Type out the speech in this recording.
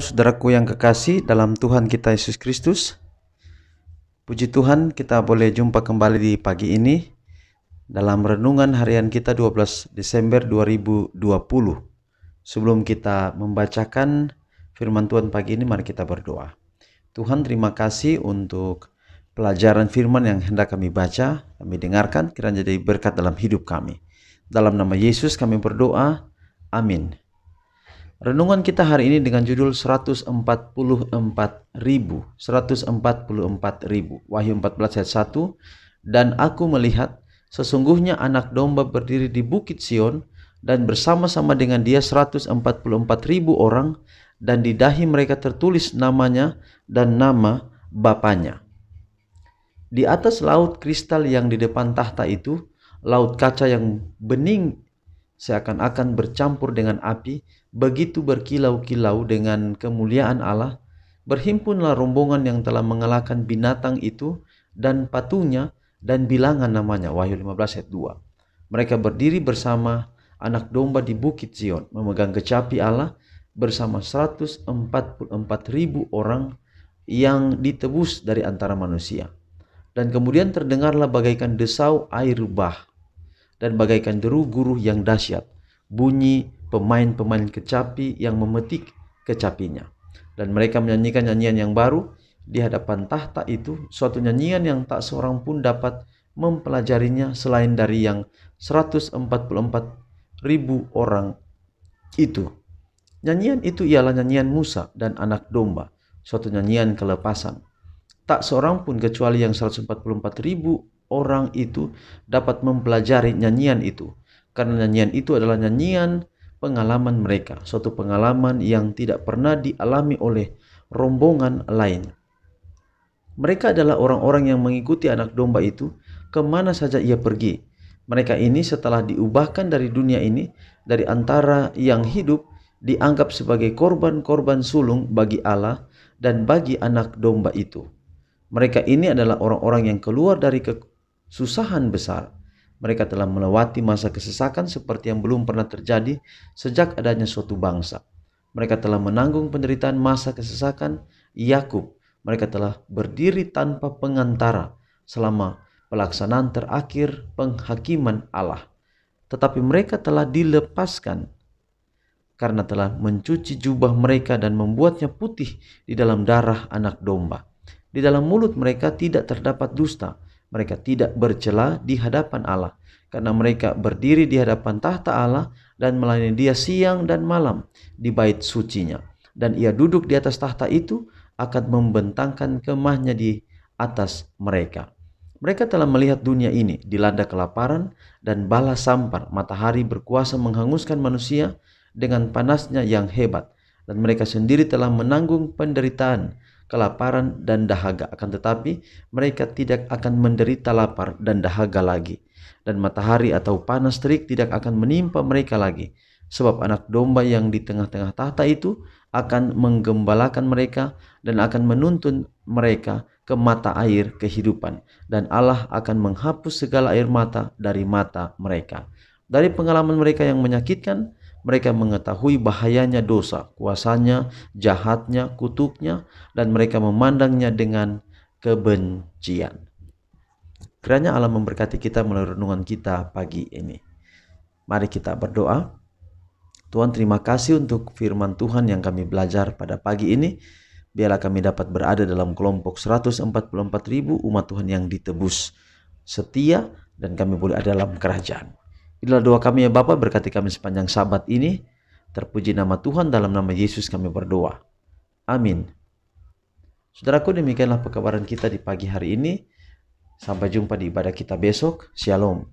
Shalom saudaraku yang kekasih dalam Tuhan kita Yesus Kristus. Puji Tuhan kita boleh jumpa kembali di pagi ini dalam renungan harian kita 12 Desember 2020. Sebelum kita membacakan firman Tuhan pagi ini, mari kita berdoa. Tuhan, terima kasih untuk pelajaran firman yang hendak kami baca, kami dengarkan, kiranya jadi berkat dalam hidup kami. Dalam nama Yesus kami berdoa, amin. Renungan kita hari ini dengan judul 144.000. Wahyu 14 ayat 1. Dan aku melihat sesungguhnya anak domba berdiri di bukit Sion dan bersama-sama dengan dia 144.000 orang, dan di dahi mereka tertulis namanya dan nama Bapanya. Di atas laut kristal yang di depan tahta itu, laut kaca yang bening seakan-akan bercampur dengan api, begitu berkilau-kilau dengan kemuliaan Allah, berhimpunlah rombongan yang telah mengalahkan binatang itu dan patungnya dan bilangan namanya. Wahyu 15 ayat 2. Mereka berdiri bersama anak domba di bukit Sion, memegang kecapi Allah bersama 144.000 orang yang ditebus dari antara manusia. Dan kemudian terdengarlah bagaikan desau air bah dan bagaikan deru guru yang dahsyat, bunyi pemain-pemain kecapi yang memetik kecapinya. Dan mereka menyanyikan nyanyian yang baru di hadapan tahta itu, suatu nyanyian yang tak seorang pun dapat mempelajarinya selain dari yang 144.000 orang itu. Nyanyian itu ialah nyanyian Musa dan anak domba, suatu nyanyian kelepasan. Tak seorang pun kecuali yang 144.000 orang itu dapat mempelajari nyanyian itu, karena nyanyian itu adalah nyanyian pengalaman mereka, suatu pengalaman yang tidak pernah dialami oleh rombongan lain. Mereka adalah orang-orang yang mengikuti anak domba itu kemana saja ia pergi. Mereka ini setelah diubahkan dari dunia ini, dari antara yang hidup, dianggap sebagai korban-korban sulung bagi Allah dan bagi anak domba itu. Mereka ini adalah orang-orang yang keluar dari kesusahan besar. Mereka telah melewati masa kesesakan seperti yang belum pernah terjadi sejak adanya suatu bangsa. Mereka telah menanggung penderitaan masa kesesakan Yakub. Mereka telah berdiri tanpa pengantara selama pelaksanaan terakhir penghakiman Allah. Tetapi mereka telah dilepaskan karena telah mencuci jubah mereka dan membuatnya putih di dalam darah anak domba. Di dalam mulut mereka tidak terdapat dusta. Mereka tidak bercela di hadapan Allah, karena mereka berdiri di hadapan tahta Allah dan melayani Dia siang dan malam di bait sucinya. Dan Ia duduk di atas tahta itu akan membentangkan kemahnya di atas mereka. Mereka telah melihat dunia ini dilanda kelaparan dan bala sampar. Matahari berkuasa menghanguskan manusia dengan panasnya yang hebat, dan mereka sendiri telah menanggung penderitaan, kelaparan dan dahaga. Akan tetapi mereka tidak akan menderita lapar dan dahaga lagi, dan matahari atau panas terik tidak akan menimpa mereka lagi, sebab anak domba yang di tengah-tengah tahta itu akan menggembalakan mereka dan akan menuntun mereka ke mata air kehidupan, dan Allah akan menghapus segala air mata dari mata mereka. Dari pengalaman mereka yang menyakitkan, mereka mengetahui bahayanya dosa, kuasanya, jahatnya, kutuknya, dan mereka memandangnya dengan kebencian. Kiranya Allah memberkati kita melalui renungan kita pagi ini. Mari kita berdoa. Tuhan, terima kasih untuk firman Tuhan yang kami belajar pada pagi ini. Biarlah kami dapat berada dalam kelompok 144.000 umat Tuhan yang ditebus, setia, dan kami boleh ada dalam kerajaan. Inilah doa kami ya Bapa, berkati kami sepanjang sabat ini. Terpuji nama Tuhan, dalam nama Yesus kami berdoa. Amin. Saudaraku, demikianlah pekabaran kita di pagi hari ini. Sampai jumpa di ibadah kita besok. Shalom.